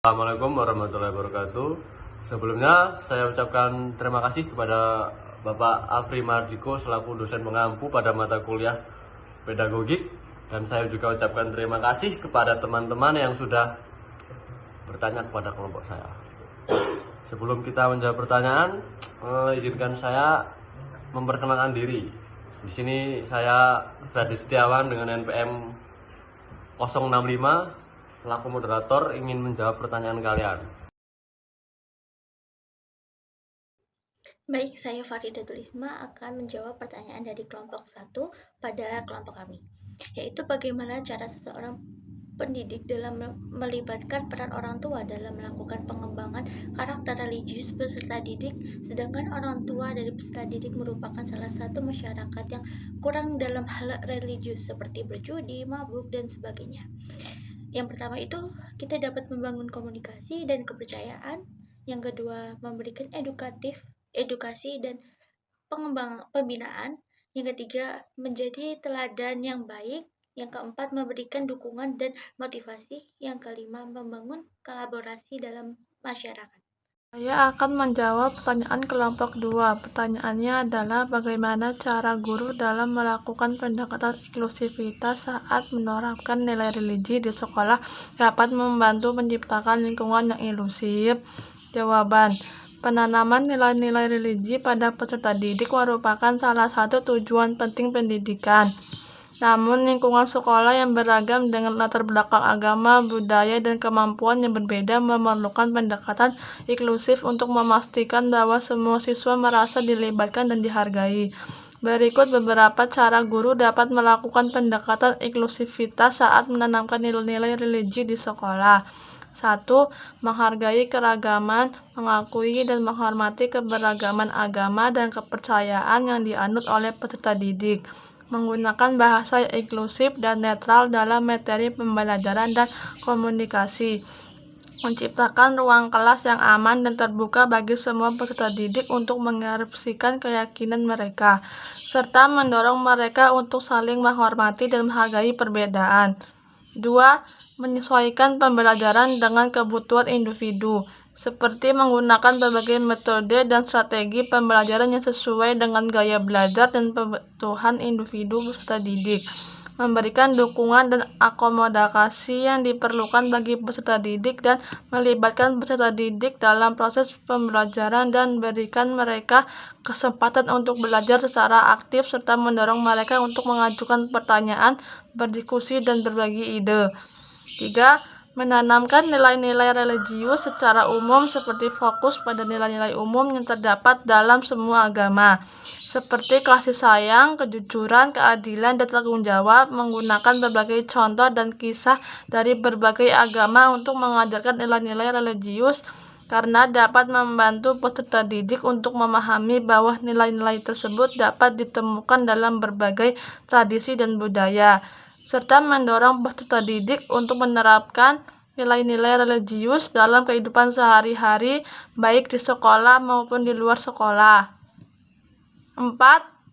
Assalamualaikum warahmatullahi wabarakatuh. Sebelumnya saya ucapkan terima kasih kepada Bapak Afri Mardiko selaku dosen pengampu pada mata kuliah pedagogik, dan saya juga ucapkan terima kasih kepada teman-teman yang sudah bertanya kepada kelompok saya. Sebelum kita menjawab pertanyaan, izinkan saya memperkenalkan diri. Di sini saya Ferdi Setiawan dengan NPM 065 selaku moderator ingin menjawab pertanyaan kalian. Baik, saya Faridatul Isma akan menjawab pertanyaan dari kelompok 1 pada kelompok kami, yaitu bagaimana cara seseorang pendidik dalam melibatkan peran orang tua dalam melakukan pengembangan karakter religius peserta didik, sedangkan orang tua dari peserta didik merupakan salah satu masyarakat yang kurang dalam hal religius seperti berjudi, mabuk, dan sebagainya. Yang pertama itu kita dapat membangun komunikasi dan kepercayaan. Yang kedua, memberikan edukasi dan pembinaan. Yang ketiga, menjadi teladan yang baik. Yang keempat, memberikan dukungan dan motivasi. Yang kelima, membangun kolaborasi dalam masyarakat. Saya akan menjawab pertanyaan kelompok 2. Pertanyaannya adalah bagaimana cara guru dalam melakukan pendekatan inklusivitas saat menerapkan nilai religi di sekolah dapat membantu menciptakan lingkungan yang inklusif. Jawaban: penanaman nilai-nilai religi pada peserta didik merupakan salah satu tujuan penting pendidikan. Namun, lingkungan sekolah yang beragam dengan latar belakang agama, budaya, dan kemampuan yang berbeda memerlukan pendekatan inklusif untuk memastikan bahwa semua siswa merasa dilibatkan dan dihargai. Berikut beberapa cara guru dapat melakukan pendekatan inklusivitas saat menanamkan nilai-nilai religi di sekolah. 1. Menghargai keragaman, mengakui dan menghormati keberagaman agama dan kepercayaan yang dianut oleh peserta didik. Menggunakan bahasa yang inklusif dan netral dalam materi pembelajaran dan komunikasi. Menciptakan ruang kelas yang aman dan terbuka bagi semua peserta didik untuk mengekspresikan keyakinan mereka, serta mendorong mereka untuk saling menghormati dan menghargai perbedaan. 2. Menyesuaikan pembelajaran dengan kebutuhan individu, seperti menggunakan berbagai metode dan strategi pembelajaran yang sesuai dengan gaya belajar dan kebutuhan individu peserta didik. Memberikan dukungan dan akomodasi yang diperlukan bagi peserta didik dan melibatkan peserta didik dalam proses pembelajaran dan berikan mereka kesempatan untuk belajar secara aktif serta mendorong mereka untuk mengajukan pertanyaan, berdiskusi, dan berbagi ide. 3. Menanamkan nilai-nilai religius secara umum seperti fokus pada nilai-nilai umum yang terdapat dalam semua agama, seperti kasih sayang, kejujuran, keadilan, dan tanggung jawab, menggunakan berbagai contoh dan kisah dari berbagai agama untuk mengajarkan nilai-nilai religius, karena dapat membantu peserta didik untuk memahami bahwa nilai-nilai tersebut dapat ditemukan dalam berbagai tradisi dan budaya, serta mendorong peserta didik untuk menerapkan nilai-nilai religius dalam kehidupan sehari-hari, baik di sekolah maupun di luar sekolah. 4.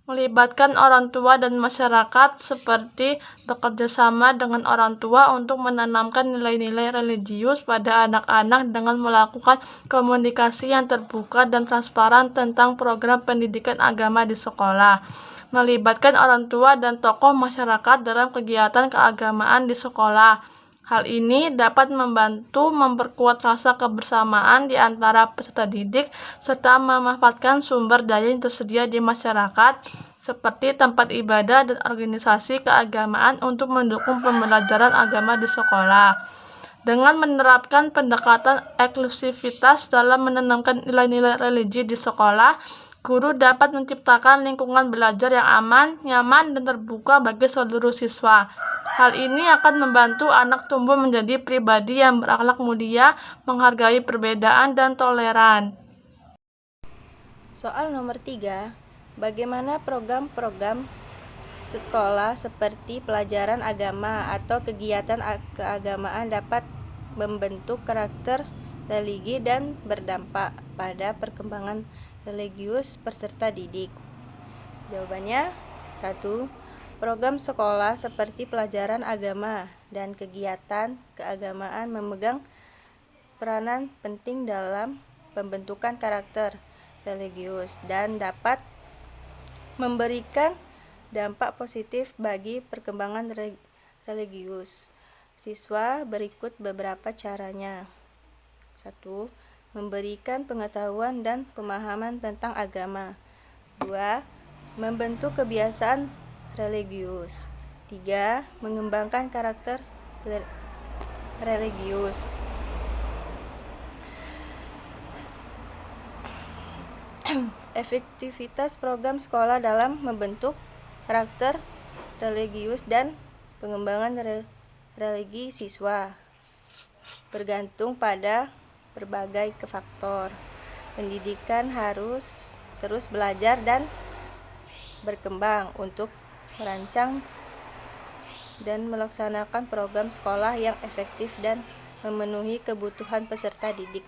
Melibatkan orang tua dan masyarakat, seperti bekerja sama dengan orang tua untuk menanamkan nilai-nilai religius pada anak-anak dengan melakukan komunikasi yang terbuka dan transparan tentang program pendidikan agama di sekolah. Melibatkan orang tua dan tokoh masyarakat dalam kegiatan keagamaan di sekolah. Hal ini dapat membantu memperkuat rasa kebersamaan di antara peserta didik serta memanfaatkan sumber daya yang tersedia di masyarakat seperti tempat ibadah dan organisasi keagamaan untuk mendukung pembelajaran agama di sekolah. Dengan menerapkan pendekatan inklusivitas dalam menanamkan nilai-nilai religi di sekolah, guru dapat menciptakan lingkungan belajar yang aman, nyaman, dan terbuka bagi seluruh siswa. Hal ini akan membantu anak tumbuh menjadi pribadi yang berakhlak mulia, menghargai perbedaan, dan toleran. Soal nomor 3, bagaimana program-program sekolah seperti pelajaran agama atau kegiatan keagamaan dapat membentuk karakter religi dan berdampak pada perkembangan religius peserta didik? Jawabannya, 1. Program sekolah seperti pelajaran agama dan kegiatan keagamaan memegang berperanan penting dalam pembentukan karakter religius dan dapat memberikan dampak positif bagi perkembangan religius siswa. Berikut beberapa caranya. 1. Memberikan pengetahuan dan pemahaman tentang agama. 2. Membentuk kebiasaan religius. 3. Mengembangkan karakter religius. Efektivitas program sekolah dalam membentuk karakter religius dan pengembangan religi siswa bergantung pada berbagai faktor. Pendidikan harus terus belajar dan berkembang untuk merancang dan melaksanakan program sekolah yang efektif dan memenuhi kebutuhan peserta didik.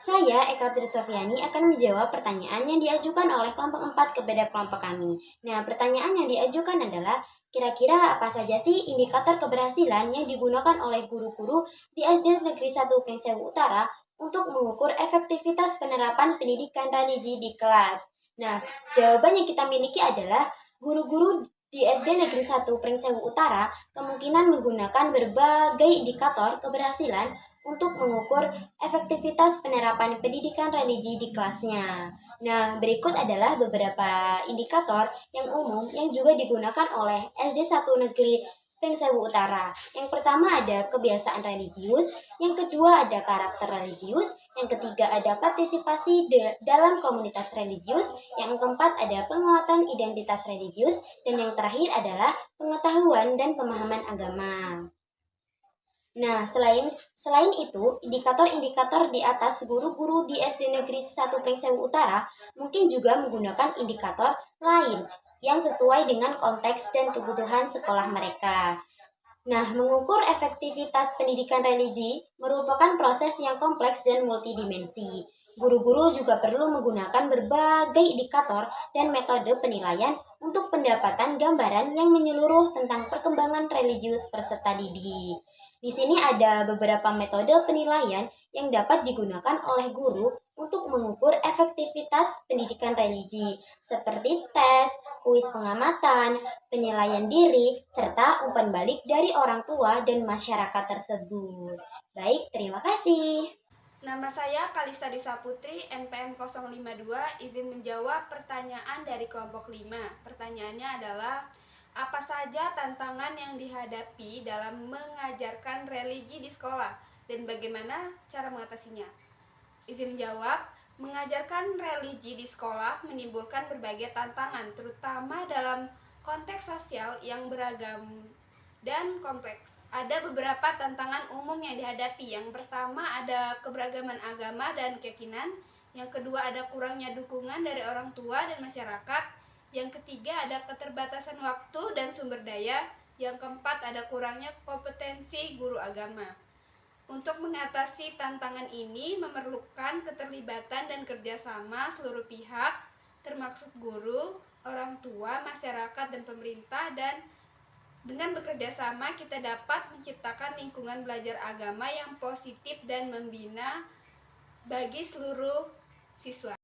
Saya, Eka Putri Sofiani, akan menjawab pertanyaan yang diajukan oleh kelompok 4 kepada kelompok kami. Nah, pertanyaan yang diajukan adalah, kira-kira apa saja sih indikator keberhasilan yang digunakan oleh guru-guru di SD Negeri 1 Pringsewu Utara untuk mengukur efektivitas penerapan pendidikan religi di kelas? Nah, jawaban yang kita miliki adalah guru-guru di SD Negeri 1 Pringsewu Utara kemungkinan menggunakan berbagai indikator keberhasilan untuk mengukur efektivitas penerapan pendidikan religi di kelasnya. Nah, berikut adalah beberapa indikator yang umum yang juga digunakan oleh SD 1 Negeri Pringsewu Utara. Yang pertama ada kebiasaan religius, yang kedua ada karakter religius, yang ketiga ada partisipasi dalam komunitas religius, yang keempat ada penguatan identitas religius, dan yang terakhir adalah pengetahuan dan pemahaman agama. Nah, selain itu, indikator-indikator di atas guru-guru di SD Negeri 1 Pringsewu Utara mungkin juga menggunakan indikator lain yang sesuai dengan konteks dan kebutuhan sekolah mereka. Nah, mengukur efektivitas pendidikan religi merupakan proses yang kompleks dan multidimensi. Guru-guru juga perlu menggunakan berbagai indikator dan metode penilaian untuk pendapatan gambaran yang menyeluruh tentang perkembangan religius peserta didik. Di sini ada beberapa metode penilaian yang dapat digunakan oleh guru untuk mengukur efektivitas pendidikan religi, seperti tes, kuis pengamatan, penilaian diri, serta umpan balik dari orang tua dan masyarakat tersebut. Baik, terima kasih. Nama saya Kalista Disa Putri, NPM 052, izin menjawab pertanyaan dari kelompok 5. Pertanyaannya adalah, apa saja tantangan yang dihadapi dalam mengajarkan religi di sekolah dan bagaimana cara mengatasinya? Izin menjawab, mengajarkan religi di sekolah menimbulkan berbagai tantangan, terutama dalam konteks sosial yang beragam dan kompleks. Ada beberapa tantangan umum yang dihadapi. Yang pertama ada keberagaman agama dan keyakinan. Yang kedua ada kurangnya dukungan dari orang tua dan masyarakat. Yang ketiga ada keterbatasan waktu dan sumber daya. Yang keempat ada kurangnya kompetensi guru agama. Untuk mengatasi tantangan ini memerlukan keterlibatan dan kerjasama seluruh pihak, termasuk guru, orang tua, masyarakat, dan pemerintah. Dan dengan bekerja sama kita dapat menciptakan lingkungan belajar agama yang positif dan membina bagi seluruh siswa.